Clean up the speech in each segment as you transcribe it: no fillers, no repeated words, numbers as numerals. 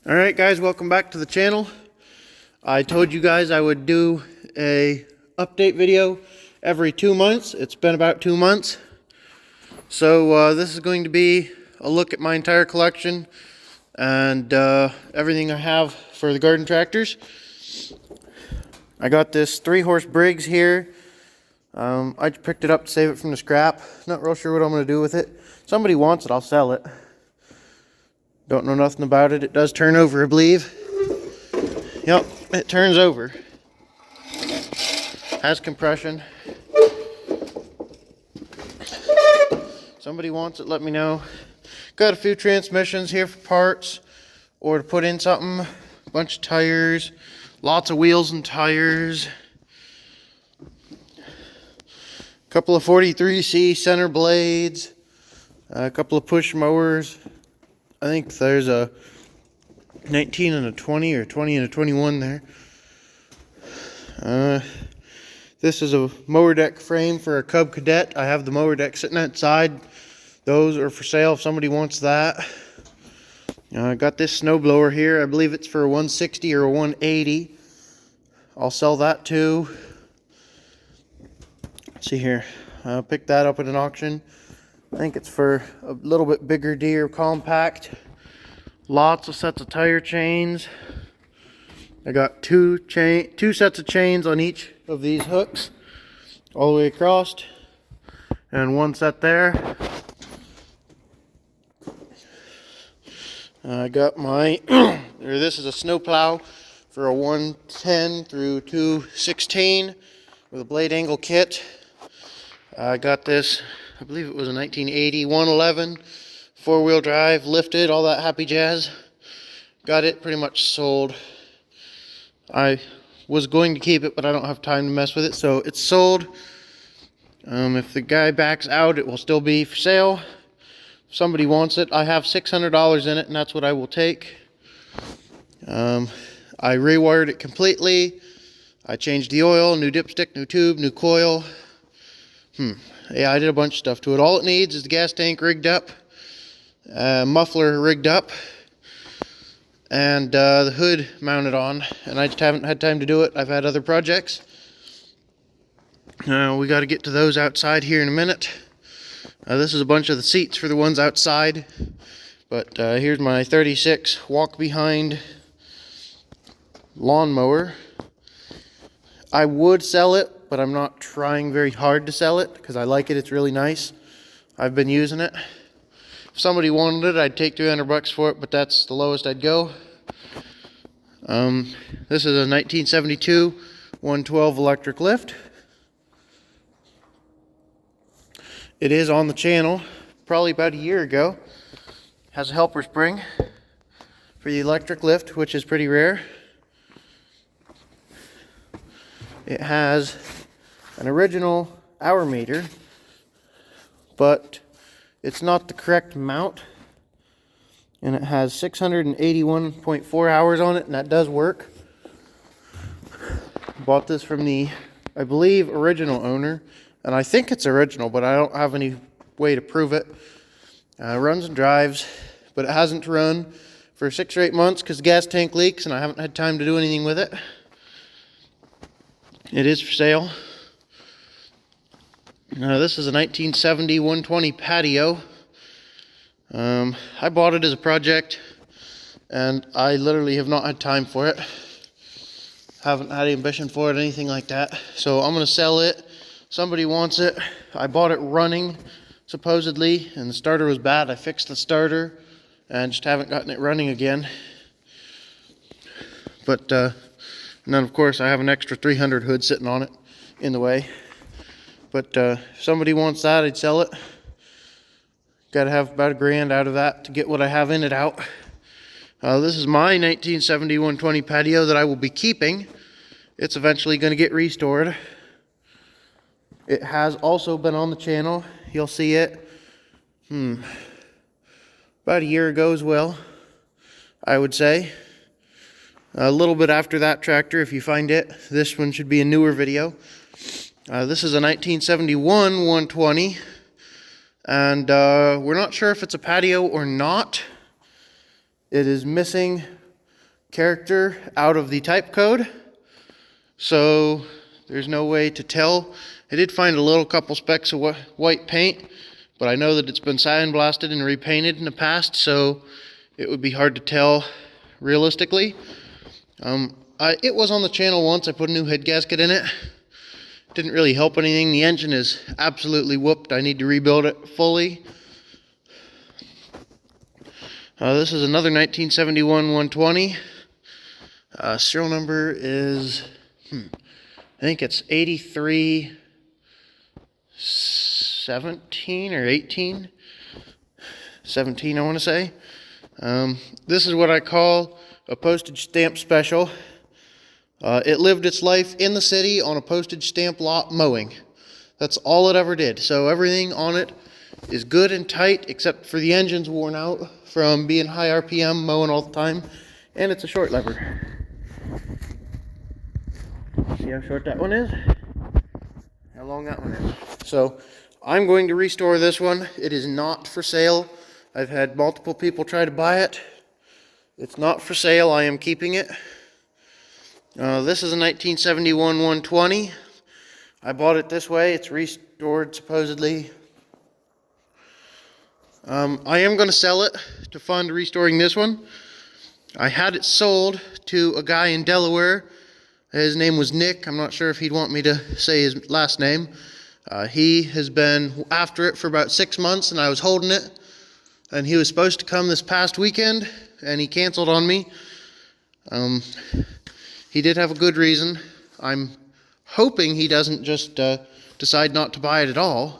Alright guys, welcome back to the channel. I told you guys I would do a update video every 2 months. It's been about 2 months. So this is going to be a look at my entire collection and everything I have for the garden tractors. I got this 3-horse Briggs here. I picked it up to save it from the scrap. Not real sure what I'm going to do with it. Somebody wants it, I'll sell it. Don't know nothing about it. It does turn over, I believe. Yep, it turns over. Has compression. Somebody wants it, let me know. Got a few transmissions here for parts or to put in something. A bunch of tires. Lots of wheels and tires. A couple of 43C center blades. A couple of push mowers. I think there's a 19 and a 20 or 20 and a 21 there. This is a mower deck frame for a Cub Cadet. I have the mower deck sitting outside. Those are for sale if somebody wants that. I got this snowblower here. I believe it's for a 160 or a 180. I'll sell that too. Let's see here. I'll pick that up at an auction. I think it's for a little bit bigger deer, compact. Lots of sets of tire chains. I got two sets of chains on each of these hooks, all the way across, and one set there. I got my, this is a snow plow for a 110 through 216 with a blade angle kit. I got this, I believe it was a 1980 111, 4-wheel drive, lifted, all that happy jazz. Got it pretty much sold. I was going to keep it, but I don't have time to mess with it, so it's sold. If the guy backs out, it will still be for sale. If somebody wants it, I have $600 in it, and that's what I will take. I rewired it completely. I changed the oil, new dipstick, new tube, new coil. Yeah, I did a bunch of stuff to it. All it needs is the gas tank rigged up, muffler rigged up, and the hood mounted on. And I just haven't had time to do it. I've had other projects. We got to get to those outside here in a minute. This is a bunch of the seats for the ones outside. But here's my 36 walk behind lawnmower. I would sell it, but I'm not trying very hard to sell it because I like it. It's really nice. I've been using it. If somebody wanted it, I'd take $300 for it, but that's the lowest I'd go. This is a 1972 112 electric lift. It is on the channel, probably about a year ago. Has a helper spring for the electric lift, which is pretty rare. It has an original hour meter, but it's not the correct mount, and it has 681.4 hours on it, and that does work. Bought this from the, I believe, original owner, and I think it's original, but I don't have any way to prove it. Runs and drives, but it hasn't run for 6 or 8 months because the gas tank leaks, and I haven't had time to do anything with it. It is for sale. This is a 1970 120 patio. I bought it as a project, and I literally have not had time for it. Haven't had ambition for it, anything like that. So I'm going to sell it. Somebody wants it. I bought it running, supposedly, and the starter was bad. I fixed the starter and just haven't gotten it running again. But and then, of course, I have an extra 300 hood sitting on it in the way. But if somebody wants that, I'd sell it. Got to have about $1,000 out of that to get what I have in it out. This is my 1970 120 patio that I will be keeping. It's eventually going to get restored. It has also been on the channel. You'll see it about a year ago as well, I would say. A little bit after that tractor, if you find it. This one should be a newer video. This is a 1971 120, and we're not sure if it's a patio or not. It is missing character out of the type code, so there's no way to tell. I did find a little couple specks of white paint, but I know that it's been sandblasted and repainted in the past, so it would be hard to tell realistically. It was on the channel once. I put a new head gasket in it. Didn't really help anything. The engine is absolutely whooped. I need to rebuild it fully. This is another 1971 120. Serial number is, I think it's 8317 or 18. 17, I want to say. This is what I call a postage stamp special. It lived its life in the city on a postage stamp lot mowing. That's all it ever did. So everything on it is good and tight, except for the engine's worn out from being high RPM mowing all the time. And it's a short lever. See how short that one is? How long that one is. So I'm going to restore this one. It is not for sale. I've had multiple people try to buy it. It's not for sale. I am keeping it. This is a 1971 120. I bought it this way. It's restored supposedly. I am going to sell it to fund restoring this one. I had it sold to a guy in Delaware. His name was Nick. I'm not sure if he'd want me to say his last name. He has been after it for about 6 months, and I was holding it. And he was supposed to come this past weekend, and he canceled on me. He did have a good reason. I'm hoping he doesn't just decide not to buy it at all,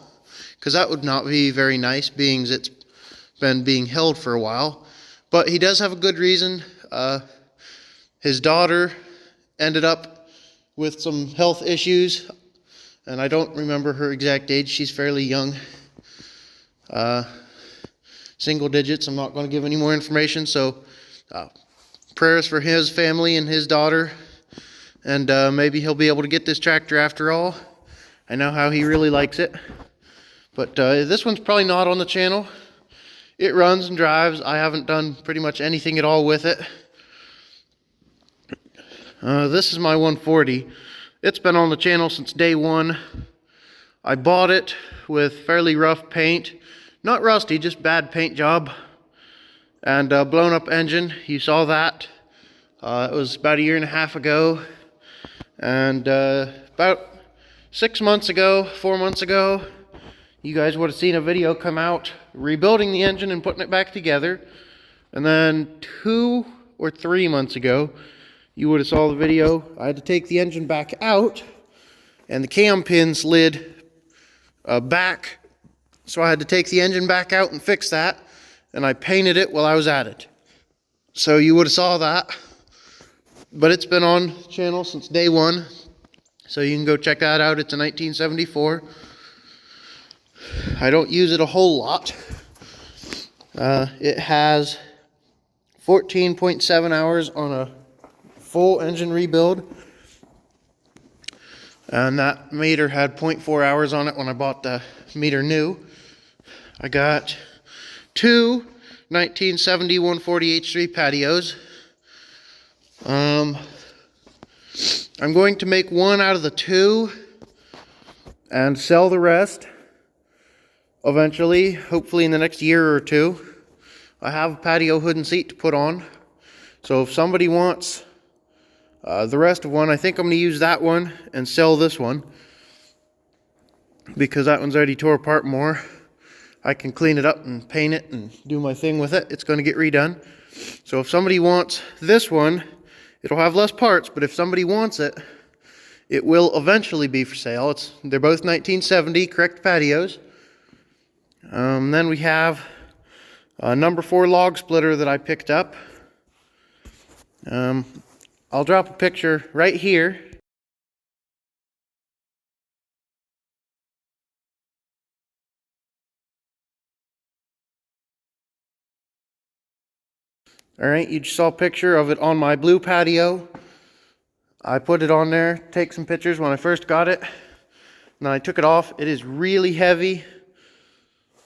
because that would not be very nice, being it's been being held for a while. But he does have a good reason. His daughter ended up with some health issues, and I don't remember her exact age. She's fairly young. Single digits. I'm not going to give any more information. So prayers for his family and his daughter, and maybe he'll be able to get this tractor after all. I know how he really likes it. But this one's probably not on the channel. It runs and drives. I haven't done pretty much anything at all with it. This is my 140. It's been on the channel since day one. I bought it with fairly rough paint. Not rusty, just bad paint job. And blown up engine. You saw that. It was about 1.5 years ago. And about 6 months ago, 4 months ago, you guys would have seen a video come out rebuilding the engine and putting it back together. And then 2 or 3 months ago, you would have saw the video. I had to take the engine back out, and the cam pin slid back. So I had to take the engine back out and fix that, and I painted it while I was at it. So you would have saw that. But it's been on the channel since day one, so you can go check that out. It's a 1974. I don't use it a whole lot. It has 14.7 hours on a full engine rebuild, and that meter had 0.4 hours on it when I bought the meter new. I got 2 1970 140 H3 patios. I'm going to make one out of the 2 and sell the rest eventually, hopefully in the next year or 2. I have a patio hood and seat to put on, so if somebody wants the rest of one, I think I'm going to use that one and sell this one, because that one's already tore apart more. I can clean it up and paint it and do my thing with it. It's going to get redone. So if somebody wants this one, it'll have less parts, but if somebody wants it, it will eventually be for sale. They're both 1970 correct patios. Then we have a number 4 log splitter that I picked up. I'll drop a picture right here. Alright, you just saw a picture of it on my blue patio. I put it on there, take some pictures when I first got it. And then I took it off. It is really heavy.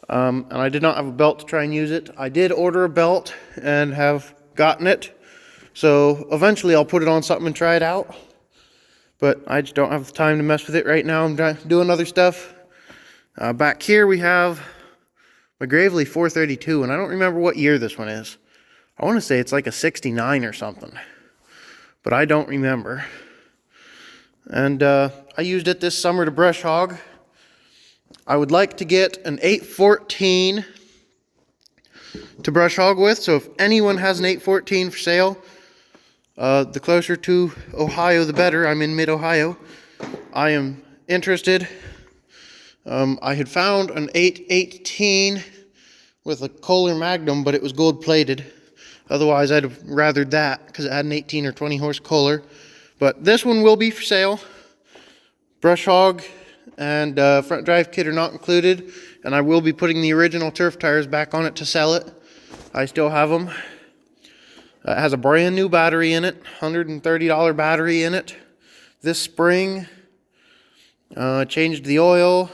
And I did not have a belt to try and use it. I did order a belt and have gotten it. So eventually I'll put it on something and try it out. But I just don't have the time to mess with it right now. I'm doing other stuff. Back here we have my Gravely 432, and I don't remember what year this one is. I want to say it's like a 69 or something, but I don't remember. And I used it this summer to brush hog. I would like to get an 814 to brush hog with, so if anyone has an 814 for sale, the closer to Ohio the better. I'm in mid-Ohio. I am interested. I had found an 818 with a Kohler Magnum, but it was gold plated. Otherwise I'd have rathered that because it had an 18 or 20 horse Kohler. But this one will be for sale. Brush hog and front drive kit are not included, and I will be putting the original turf tires back on it to sell it. I still have them. It has a brand new battery in it, $130 battery in it. This spring, changed the oil.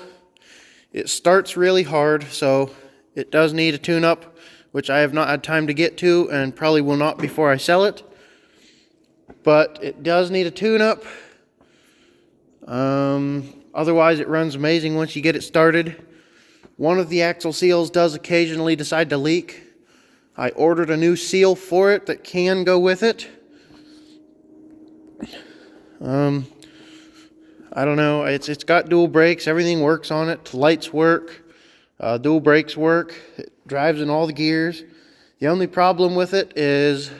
It starts really hard, so it does need a tune-up, which I have not had time to get to and probably will not before I sell it. But it does need a tune-up. Otherwise, it runs amazing once you get it started. One of the axle seals does occasionally decide to leak. I ordered a new seal for it that can go with it. I don't know. It's got dual brakes. Everything works on it. The lights work. Dual brakes work. It drives in all the gears. The only problem with it is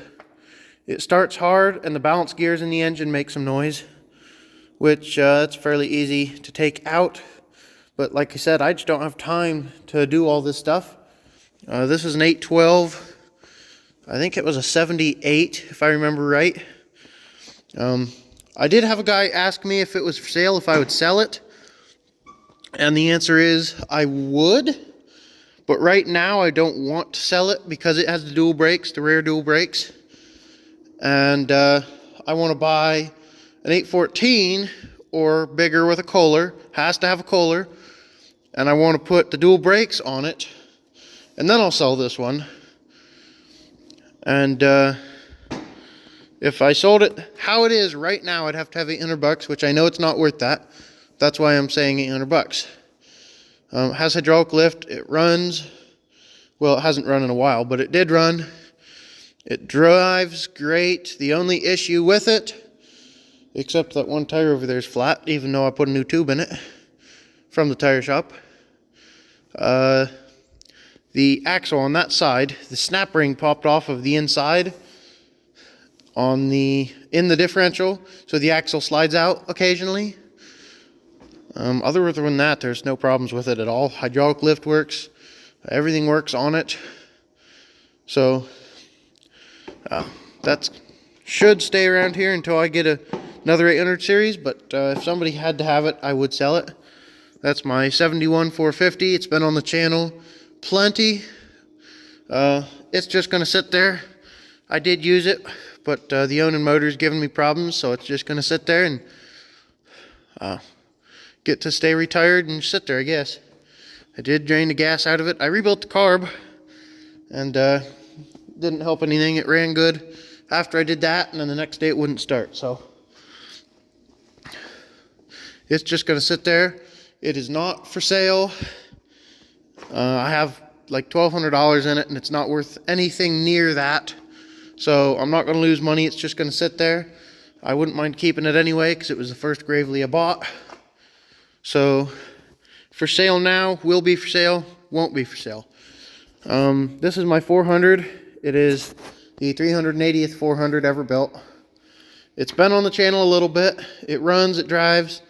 it starts hard and the balance gears in the engine make some noise, which it's fairly easy to take out. But like I said, I just don't have time to do all this stuff. This is an 812. I think it was a 78, if I remember right. I did have a guy ask me if it was for sale, if I would sell it. And the answer is I would. But right now I don't want to sell it because it has the dual brakes, the rear dual brakes. And I want to buy an 814 or bigger with a Kohler. Has to have a Kohler. And I want to put the dual brakes on it. And then I'll sell this one. And if I sold it how it is right now, I'd have to have $800, which I know it's not worth that. That's why I'm saying $800. It has hydraulic lift. It runs. Well, it hasn't run in a while, but it did run. It drives great. The only issue with it, except that one tire over there is flat, even though I put a new tube in it from the tire shop. The axle on that side, the snap ring popped off of the inside in the differential, so the axle slides out occasionally. Other than that, there's no problems with it at all. Hydraulic lift works. Everything works on it. So that should stay around here until I get another 800 series, but if somebody had to have it, I would sell it. That's my 71 450. It's been on the channel plenty. It's just going to sit there. I did use it, but the owning motor's giving me problems, so it's just going to sit there and get to stay retired and sit there, I guess. I did drain the gas out of it. I rebuilt the carb, and didn't help anything. It ran good after I did that, and then the next day it wouldn't start. So it's just going to sit there. It is not for sale. I have like $1,200 in it, and it's not worth anything near that. So I'm not going to lose money. It's just going to sit there. I wouldn't mind keeping it anyway because it was the first Gravely I bought. So for sale now, will be for sale, won't be for sale. This is my 400. It is the 380th 400 ever built. It's been on the channel a little bit. It runs, it drives.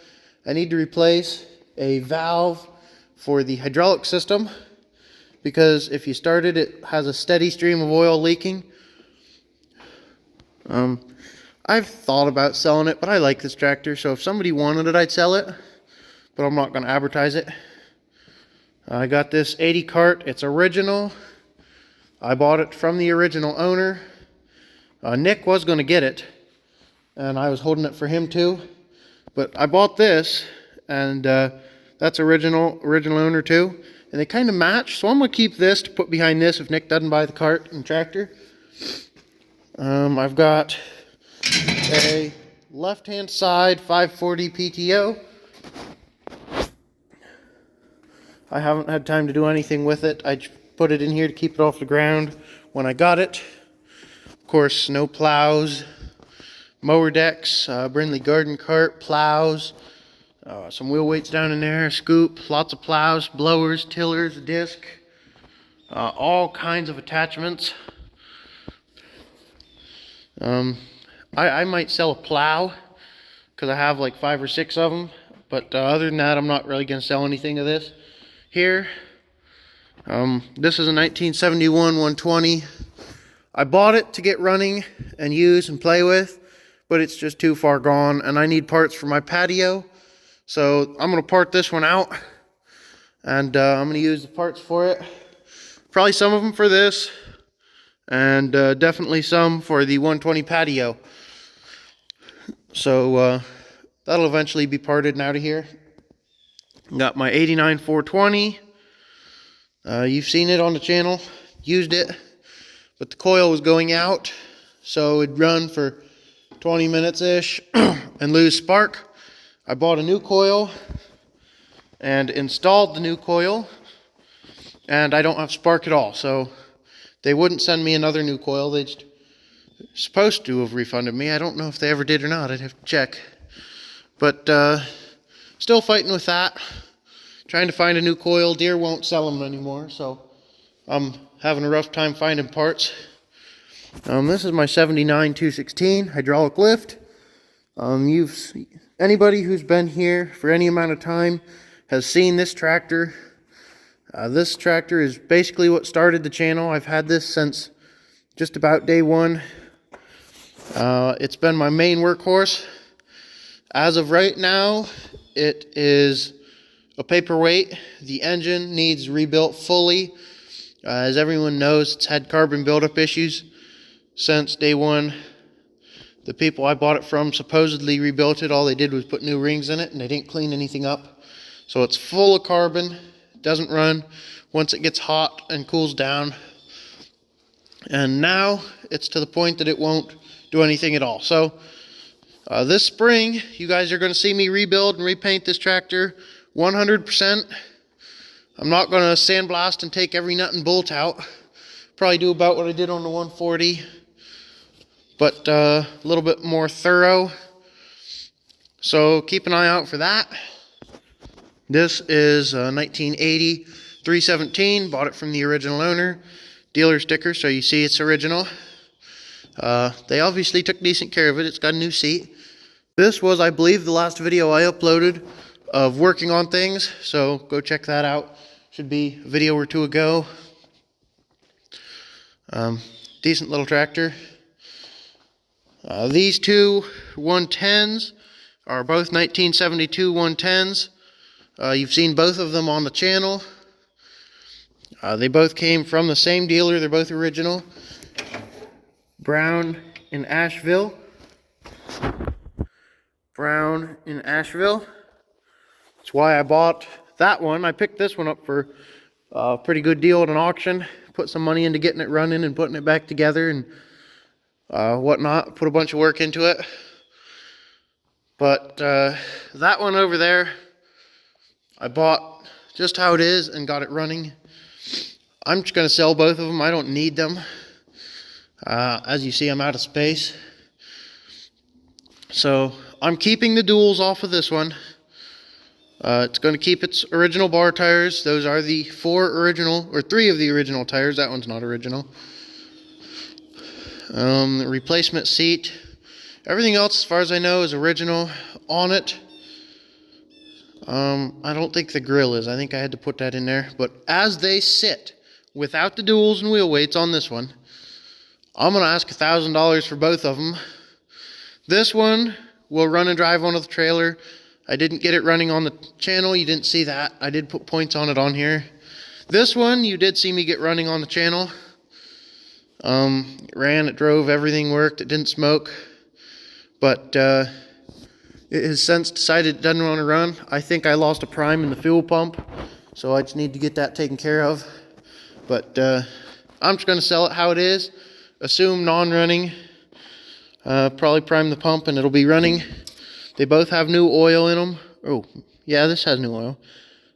I need to replace a valve for the hydraulic system because if you start it, it has a steady stream of oil leaking. I've thought about selling it, but I like this tractor, so if somebody wanted it, I'd sell it, but I'm not going to advertise it. I got this 80 cart. It's original. I bought it from the original owner. Nick was going to get it, and I was holding it for him too, but I bought this, and that's original owner too, and they kind of match, so I'm going to keep this to put behind this if Nick doesn't buy the cart and tractor. I've got a left-hand side 540 PTO. I haven't had time to do anything with it. I put it in here to keep it off the ground when I got it. Of course, snow plows, mower decks, Brindley garden cart, plows, some wheel weights down in there, scoop, lots of plows, blowers, tillers, disc, all kinds of attachments. I might sell a plow because I have like 5 or 6 of them, but other than that, I'm not really going to sell anything of this here. This is a 1971 120. I bought it to get running and use and play with, but it's just too far gone, and I need parts for my patio. So I'm going to part this one out, and I'm going to use the parts for it. Probably some of them for this, and definitely some for the 120 patio. So that'll eventually be parted and out of here. Got my 89 420. You've seen it on the channel, used it, but the coil was going out, so it'd run for 20 minutes-ish and lose spark. I bought a new coil and installed the new coil, and I don't have spark at all, so they wouldn't send me another new coil. They're supposed to have refunded me. I don't know if they ever did or not. I'd have to check. But still fighting with that. Trying to find a new coil. Deere won't sell them anymore, so I'm having a rough time finding parts. This is my 79 216 hydraulic lift. Anybody who's been here for any amount of time has seen this tractor. This tractor is basically what started the channel. I've had this since just about day one. It's been my main workhorse. As of right now, it is a paperweight. The engine needs rebuilt fully. As everyone knows, it's had carbon buildup issues since day one. The people I bought it from supposedly rebuilt it. All they did was put new rings in it, and they didn't clean anything up. So it's full of carbon. It doesn't run once it gets hot and cools down. And now it's to the point that it won't do anything at all. So this spring, you guys are going to see me rebuild and repaint this tractor 100%. I'm not going to sandblast and take every nut and bolt out. Probably do about what I did on the 140, but a little bit more thorough. So keep an eye out for that. This is a 1980 317. Bought it from the original owner. Dealer sticker, so you see it's original. They obviously took decent care of it. It's got a new seat. This was, I believe, the last video I uploaded of working on things, so go check that out. Should be a video or two ago. Decent little tractor. These two 110s are both 1972 110s. You've seen both of them on the channel. They both came from the same dealer. They're both original. Brown in Asheville. Brown in Asheville. That's why I bought that one. I picked this one up for a pretty good deal at an auction. Put some money into getting it running and putting it back together and whatnot. Put a bunch of work into it. But that one over there, I bought just how it is and got it running. I'm just going to sell both of them. I don't need them. As you see, I'm out of space. So I'm keeping the duals off of this one. It's going to keep its original bar tires. Those are the 3 of the original tires. That one's not original. The replacement seat. Everything else, as far as I know, is original on it. I don't think the grill is. I think I had to put that in there. But as they sit, without the duals and wheel weights on this one, I'm going to ask $1,000 for both of them. This one will run and drive onto the trailer. I didn't get it running on the channel. You didn't see that. I did put points on it on here. This one, you did see me get running on the channel. It ran, it drove, everything worked. It didn't smoke. But it has since decided it doesn't want to run. I think I lost a prime in the fuel pump, so I just need to get that taken care of. But I'm just going to sell it how it is. assume non-running. Probably prime the pump and it'll be running. They both have new oil in them. Oh, yeah, this has new oil.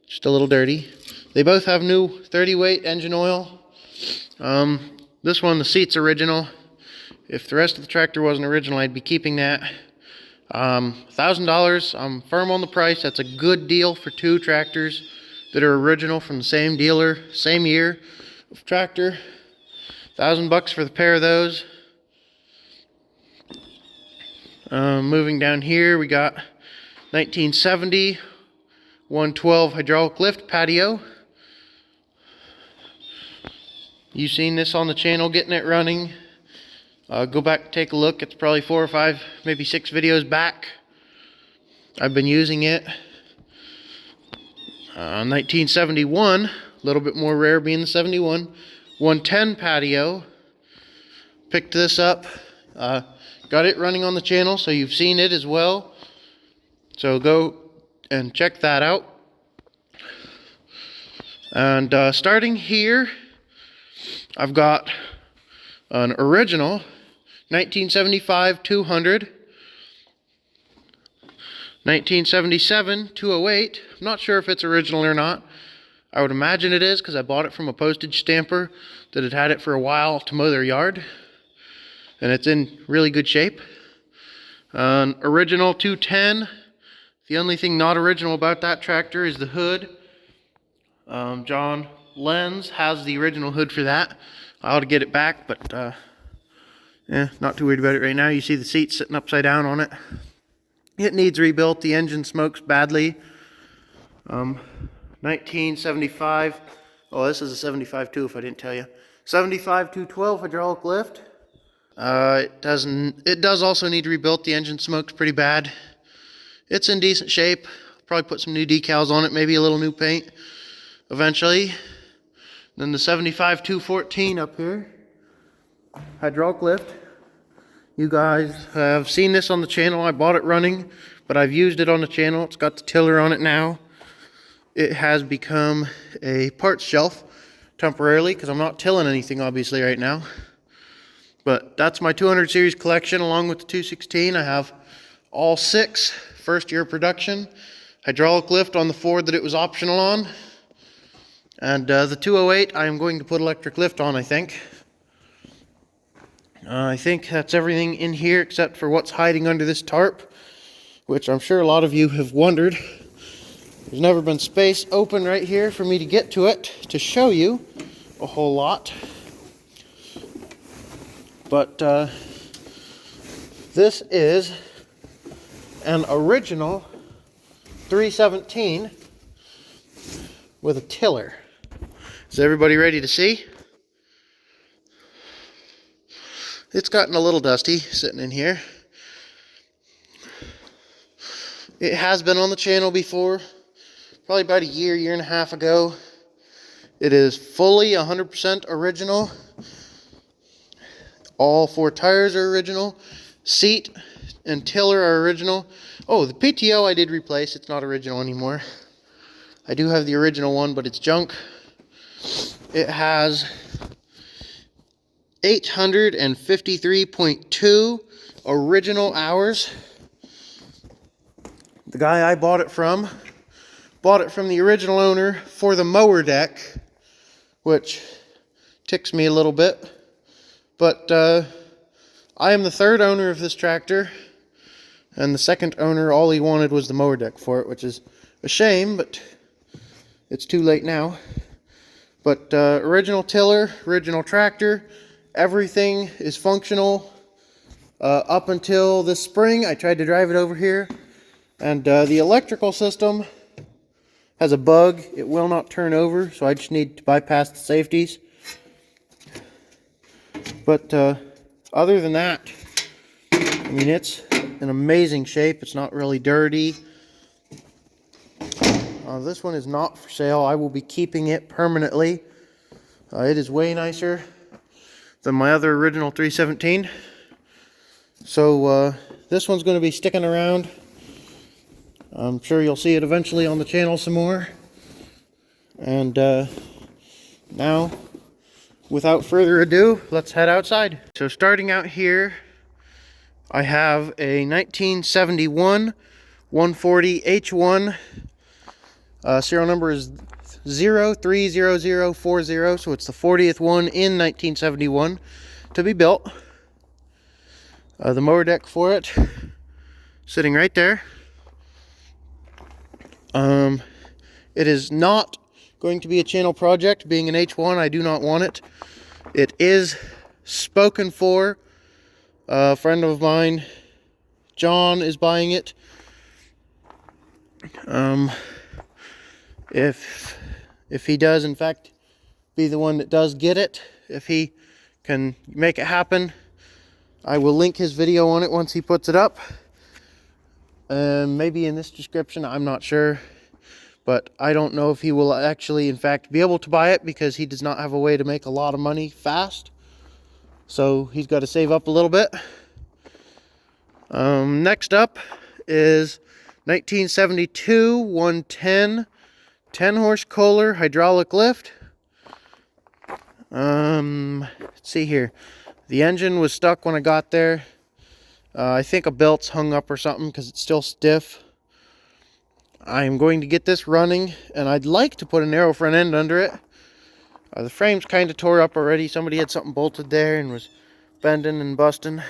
Just a little dirty. They both have new 30 weight engine oil. This one, the seat's original. If the rest of the tractor wasn't original, I'd be keeping that. $1,000, I'm firm on the price. That's a good deal for two tractors that are original from the same dealer, same year of tractor. $1,000 for the pair of those. Moving down here, we got 1970 112 hydraulic lift patio. You've seen this on the channel, getting it running. Go back and take a look. It's probably 4 or 5, maybe 6 videos back. I've been using it. 1971, a little bit more rare being the 71. 110 patio. Picked this up. Got it running on the channel, so you've seen it as well. So go and check that out. And starting here, I've got an original 1975 200, 1977 208. I'm not sure if it's original or not. I would imagine it is because I bought it from a postage stamper that had had it for a while to mow their yard. And it's in really good shape. Original 210. The only thing not original about that tractor is the hood. John Lenz has the original hood for that. I ought to get it back, but not too worried about it right now. You see the seat sitting upside down on it. It needs rebuilt. The engine smokes badly. 1975. Oh, this is a 75 too, if I didn't tell you. 75 212 hydraulic lift. It does also need rebuilt. The engine smokes pretty bad. It's in decent shape. Probably put some new decals on it, maybe a little new paint eventually. Then the 75 214 up here, hydraulic lift. You guys have seen this on the channel. I bought it running, but I've used it on the channel. It's got the tiller on it now. It has become a parts shelf temporarily because I'm not tilling anything obviously right now. But that's my 200 series collection along with the 216. I have all 6 first year production. Hydraulic lift on the Ford that it was optional on. And the 208 I am going to put electric lift on, I think. I think that's everything in here except for what's hiding under this tarp, which I'm sure a lot of you have wondered. There's never been space open right here for me to get to it to show you a whole lot. But this is an original 317 with a tiller. Is everybody ready to see? It's gotten a little dusty sitting in here. It has been on the channel before, probably about a year and a half ago. It is fully 100% original. All 4 tires are original. Seat and tiller are original. Oh, the PTO I did replace. It's not original anymore. I do have the original one, but it's junk. It has 853.2 original hours. The guy I bought it from the original owner for the mower deck, which ticks me a little bit. But I am the 3rd owner of this tractor, and the 2nd owner, all he wanted was the mower deck for it, which is a shame, but it's too late now. But original tiller, original tractor, everything is functional up until this spring. I tried to drive it over here, and the electrical system has a bug. It will not turn over, so I just need to bypass the safeties. But other than that, I mean, it's in amazing shape. It's not really dirty. This one is not for sale. I will be keeping it permanently. It is way nicer than my other original 317. So this one's going to be sticking around. I'm sure you'll see it eventually on the channel some more. And now without further ado, let's head outside. So starting out here, I have a 1971 140 H1. Serial number is 030040, so it's the 40th one in 1971 to be built. The mower deck for it sitting right there. It is not going to be a channel project. Being an H1, I do not want it. It is spoken for. A friend of mine, John, is buying it. If he does in fact be the one that does get it, if he can make it happen, I will link his video on it once he puts it up. Maybe in this description, I'm not sure. But I don't know if he will actually, in fact, be able to buy it because he does not have a way to make a lot of money fast. So he's got to save up a little bit. Next up is 1972 110 10-horse Kohler hydraulic lift. Let's see here. The engine was stuck when I got there. I think a belt's hung up or something because it's still stiff. I'm going to get this running, and I'd like to put a narrow front end under it. The frame's kind of tore up already. Somebody had something bolted there and was bending and busting.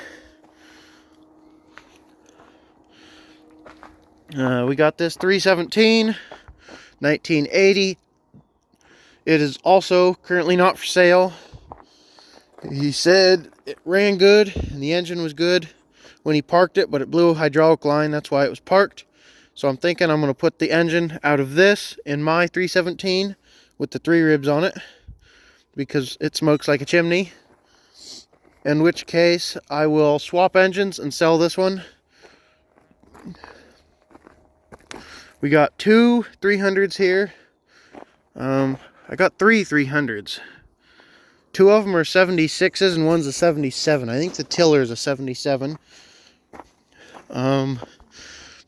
We got this 317 1980. It is also currently not for sale. He said it ran good and the engine was good when he parked it, but it blew a hydraulic line. That's why it was parked. So I'm thinking I'm going to put the engine out of this in my 317 with the 3 ribs on it because it smokes like a chimney. In which case I will swap engines and sell this one. We got 2 300s here. I got 3 300s. 2 of them are 76s and one's a 77. I think the tiller is a 77.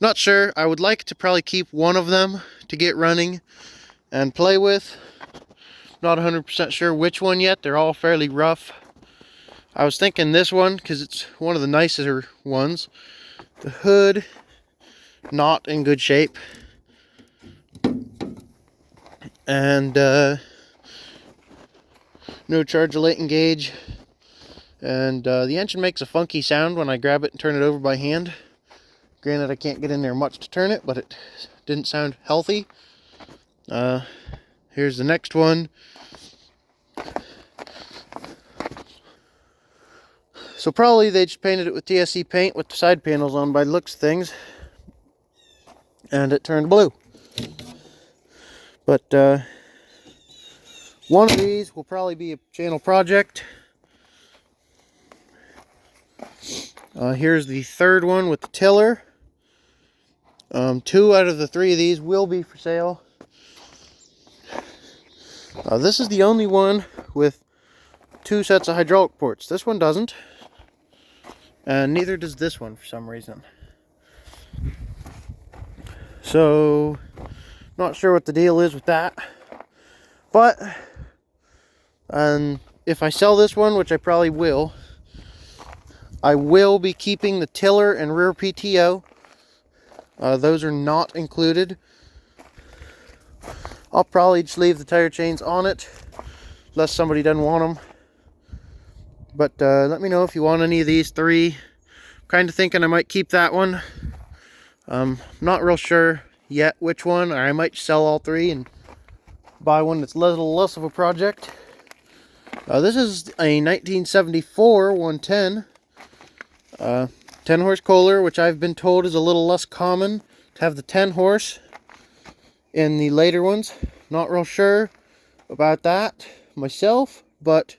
Not sure. I would like to probably keep one of them to get running and play with. Not 100% sure which one yet. They're all fairly rough. I was thinking this one because it's one of the nicer ones. The hood, not in good shape. And no charge of late engage. And the engine makes a funky sound when I grab it and turn it over by hand. Granted, I can't get in there much to turn it, but it didn't sound healthy. Here's the next one. So probably they just painted it with TSC paint with the side panels on by the looks of things. And it turned blue. But one of these will probably be a channel project. Here's the third one with the tiller. 2 out of the 3 of these will be for sale. This is the only one with 2 sets of hydraulic ports. This one doesn't. And neither does this one for some reason. So, not sure what the deal is with that. But, if I sell this one, which I probably will, I will be keeping the tiller and rear PTO. Those are not included. I'll probably just leave the tire chains on it, unless somebody doesn't want them. But let me know if you want any of these 3. I'm kind of thinking I might keep that one. Not real sure yet which one, or I might sell all 3 and buy one that's a little less of a project. This is a 1974 110. 10-horse Kohler, which I've been told is a little less common to have the 10-horse in the later ones. Not real sure about that myself, but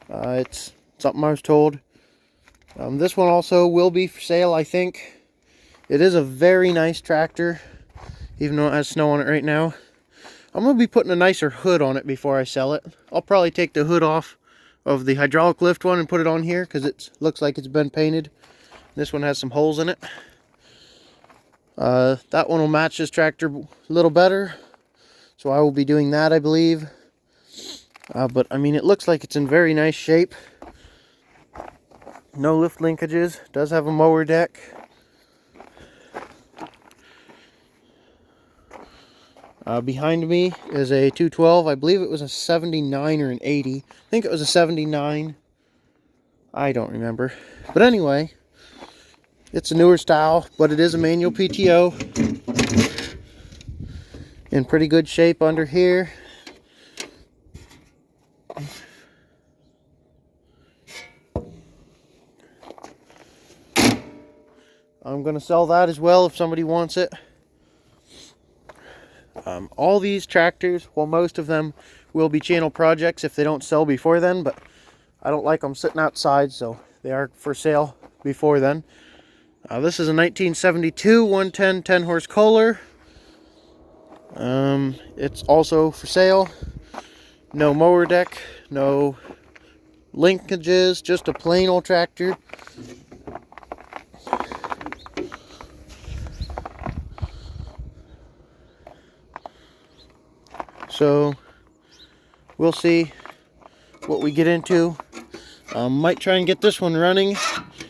it's something I was told. This one also will be for sale, I think. It is a very nice tractor, even though it has snow on it right now. I'm going to be putting a nicer hood on it before I sell it. I'll probably take the hood off of the hydraulic lift one and put it on here because it looks like it's been painted. This one has some holes in it. That one will match this tractor a little better, so I will be doing that, I believe. But I mean, it looks like it's in very nice shape. No lift linkages. Does have a mower deck. Behind me is a 212. I believe it was a 79 or an 80. I think it was a 79. I don't remember. But anyway, it's a newer style, but it is a manual PTO. In pretty good shape under here. I'm going to sell that as well if somebody wants it. All these tractors, well, most of them will be channel projects if they don't sell before then, but I don't like them sitting outside, so they are for sale before then. This is a 1972 110 10-horse Kohler. It's also for sale. No mower deck, no linkages, just a plain old tractor. So we'll see what we get into. Might try and get this one running.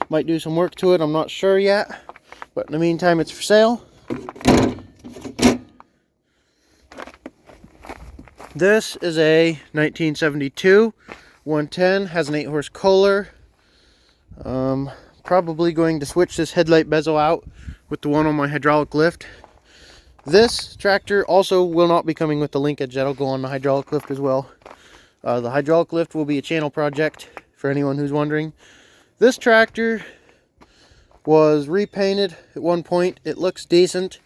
Might do some work to it. I'm not sure yet. But in the meantime, it's for sale. This is a 1972 110. Has an 8-horse Kohler. Probably going to switch this headlight bezel out with the one on my hydraulic lift. This tractor also will not be coming with the linkage. That'll go on the hydraulic lift as well. The hydraulic lift will be a channel project for anyone who's wondering. This tractor was repainted at one point. It looks decent,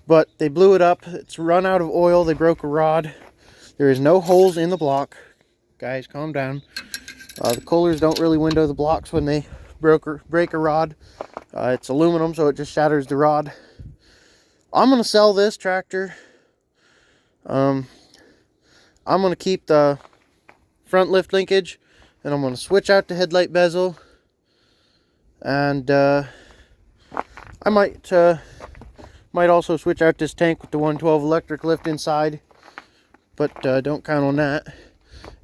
but they blew it up. It's run out of oil. They broke a rod. There is no holes in the block. Guys, calm down. The Kohlers don't really window the blocks when they break a rod. It's aluminum, so it just shatters the rod. I'm going to sell this tractor. I'm going to keep the front lift linkage, and I'm going to switch out the headlight bezel. And I might also switch out this tank with the 112 electric lift inside, but don't count on that.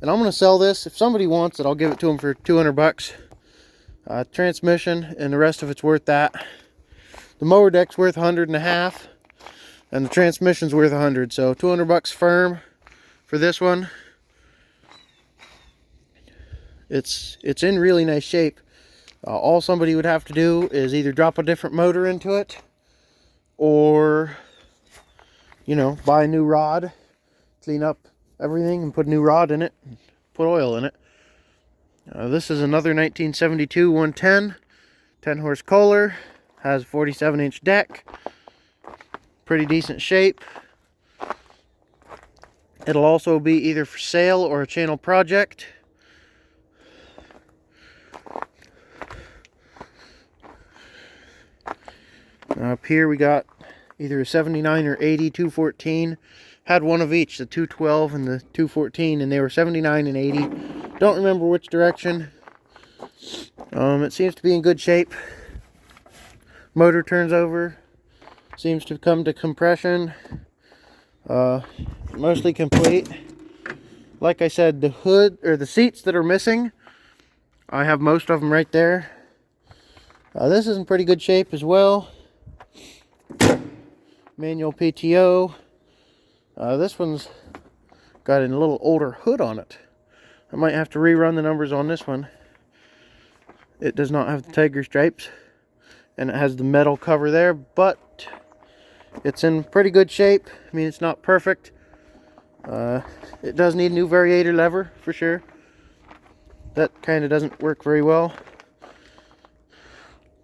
And I'm going to sell this. If somebody wants it, I'll give it to them for 200 bucks. Transmission and the rest of it's worth that. The mower deck's worth 100 and a half. And the transmission's worth 100, so 200 bucks firm for this one. It's in really nice shape. All somebody would have to do is either drop a different motor into it, or, you know, buy a new rod, clean up everything and put a new rod in it, put oil in it. This is another 1972 110 10-horse Kohler. Has a 47-inch deck. Pretty decent shape. It'll also be either for sale or a channel project. Up here we got either a 79 or 80 214. Had one of each, the 212 and the 214, and they were 79 and 80. Don't remember which direction. It seems to be in good shape. Motor turns over. Seems to come to compression. Mostly complete. Like I said, the hood, or the seats that are missing, I have most of them right there. This is in pretty good shape as well. Manual PTO. This one's got a little older hood on it. I might have to rerun the numbers on this one. It does not have the tiger stripes, and it has the metal cover there, but it's in pretty good shape. I mean, it's not perfect. It does need a new variator lever for sure. That kind of doesn't work very well.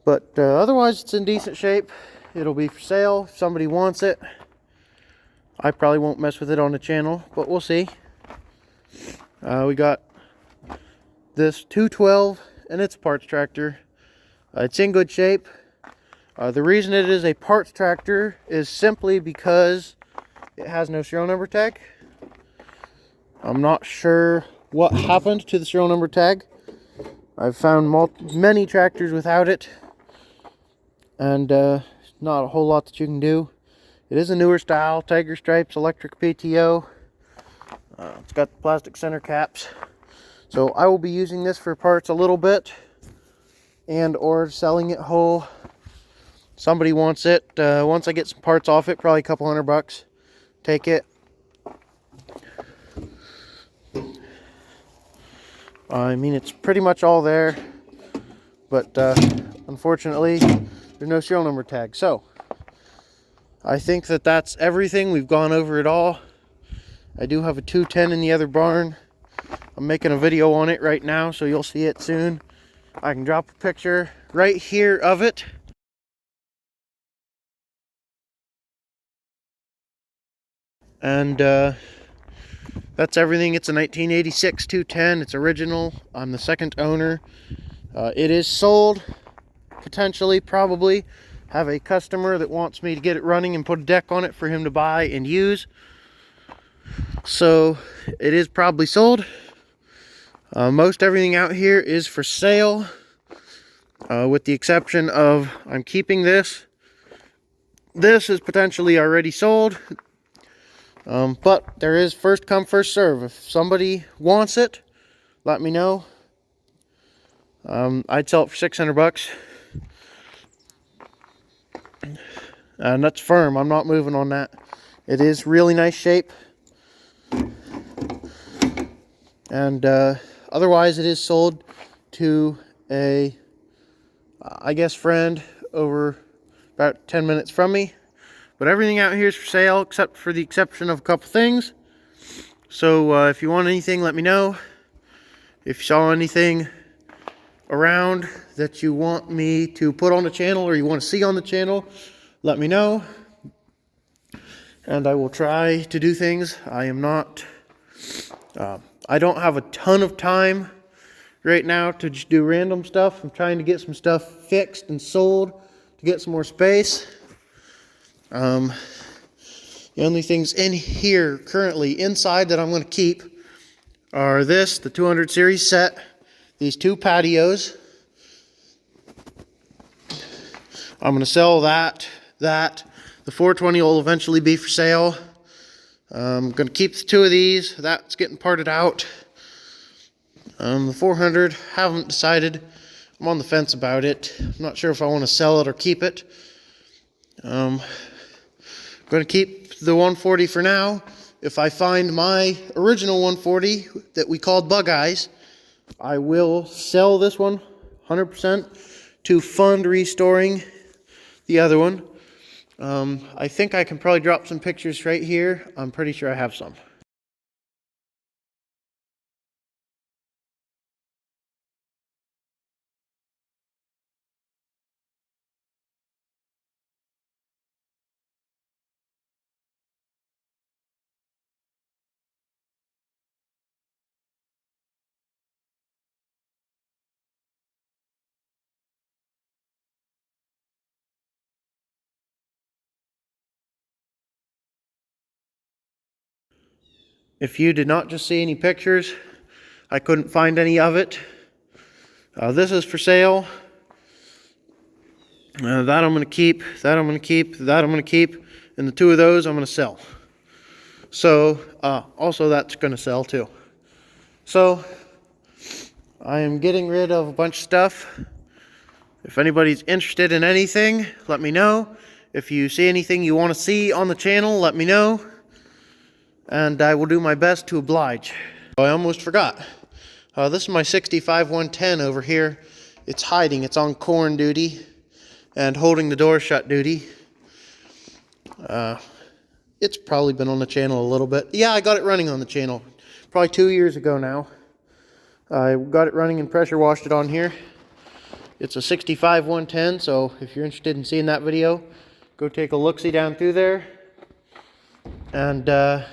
But otherwise, it's in decent shape. It'll be for sale if somebody wants it. I probably won't mess with it on the channel, but we'll see. We got this 212, and it's a parts tractor. It's in good shape. The reason it is a parts tractor is simply because it has no serial number tag. I'm not sure what happened to the serial number tag. I've found many tractors without it, and not a whole lot that you can do. It is a newer style, tiger stripes, electric PTO. It's got the plastic center caps. So I will be using this for parts a little bit and or selling it whole. Somebody wants it. Once I get some parts off it, probably a couple $100, take it. I mean, it's pretty much all there, but unfortunately there's no serial number tag. So I think that that's everything. We've gone over it all. I do have a 210 in the other barn. I'm making a video on it right now, so you'll see it soon. I can drop a picture right here of it. And that's everything. It's a 1986 210. It's original. I'm the second owner. It is sold, potentially, probably. Have a customer that wants me to get it running and put a deck on it for him to buy and use. So it is probably sold. Most everything out here is for sale, with the exception of I'm keeping this. This is potentially already sold, but there is first come, first serve. If somebody wants it, let me know. I'd sell it for $600, and that's firm. I'm not moving on that. It is really nice shape, and otherwise it is sold to a, I guess, friend over about 10 minutes from me. But everything out here is for sale, except for the exception of a couple things. So if you want anything, let me know. If you saw anything around that you want me to put on the channel or you want to see on the channel, let me know. And I will try to do things. I am not, I don't have a ton of time right now to just do random stuff. I'm trying to get some stuff fixed and sold to get some more space. The only things in here currently inside that I'm going to keep are the 200 series set, these two patios. I'm going to sell that. The 420 will eventually be for sale. I'm going to keep the two of these. That's getting parted out. The 400, haven't decided. I'm on the fence about it. I'm not sure if I want to sell it or keep it. I'm going to keep the 140 for now. If I find my original 140 that we called Bug Eyes, I will sell this one 100% to fund restoring the other one. I think I can probably drop some pictures right here. I'm pretty sure I have some. If you did not just see any pictures, I couldn't find any of it. This is for sale. That I'm going to keep, that I'm going to keep, that I'm going to keep, and the two of those I'm going to sell. So, also that's going to sell too. So, I am getting rid of a bunch of stuff. If anybody's interested in anything, let me know. If you see anything you want to see on the channel, let me know. And I will do my best to oblige. I almost forgot. This is my 65 110 over here. It's hiding. It's on corn duty and holding the door shut duty. It's probably been on the channel a little bit. Yeah, I got it running on the channel probably 2 years ago now. I got it running and pressure washed it on here. It's a 65 110, so if you're interested in seeing that video, go take a look-see down through there. And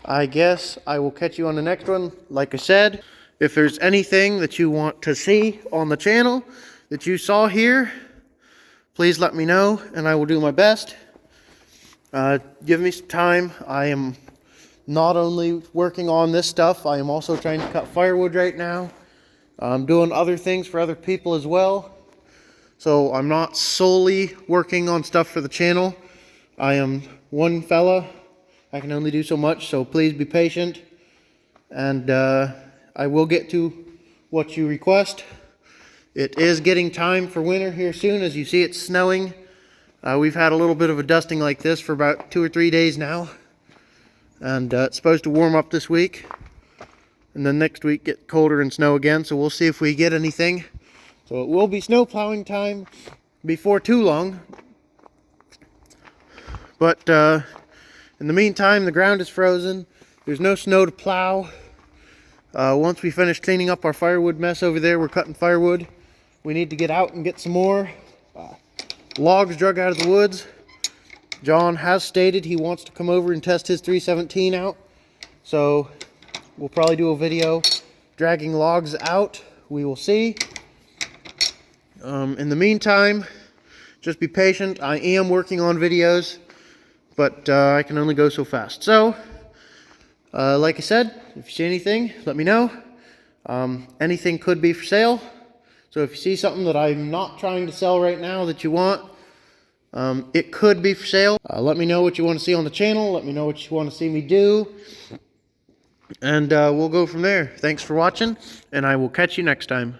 I guess I will catch you on the next one. Like I said, if there's anything that you want to see on the channel that you saw here, please let me know and I will do my best. Give me some time. I am not only working on this stuff, I am also trying to cut firewood right now. I'm doing other things for other people as well. So I'm not solely working on stuff for the channel. I am one fella I can only do so much, so please be patient. And I will get to what you request. It is getting time for winter here soon. As you see, it's snowing. We've had a little bit of a dusting like this for about 2 or 3 days now. And it's supposed to warm up this week. And then next week get colder and snow again, so we'll see if we get anything. So it will be snow plowing time before too long. But in the meantime, the ground is frozen. There's no snow to plow. Once we finish cleaning up our firewood mess over there, we're cutting firewood. We need to get out and get some more logs drug out of the woods. John has stated he wants to come over and test his 317 out. So we'll probably do a video dragging logs out. We will see. In the meantime, just be patient. I am working on videos, but I can only go so fast. So, like I said, if you see anything, let me know. Anything could be for sale. So if you see something that I'm not trying to sell right now that you want, it could be for sale. Let me know what you want to see on the channel. Let me know what you want to see me do. And we'll go from there. Thanks for watching, and I will catch you next time.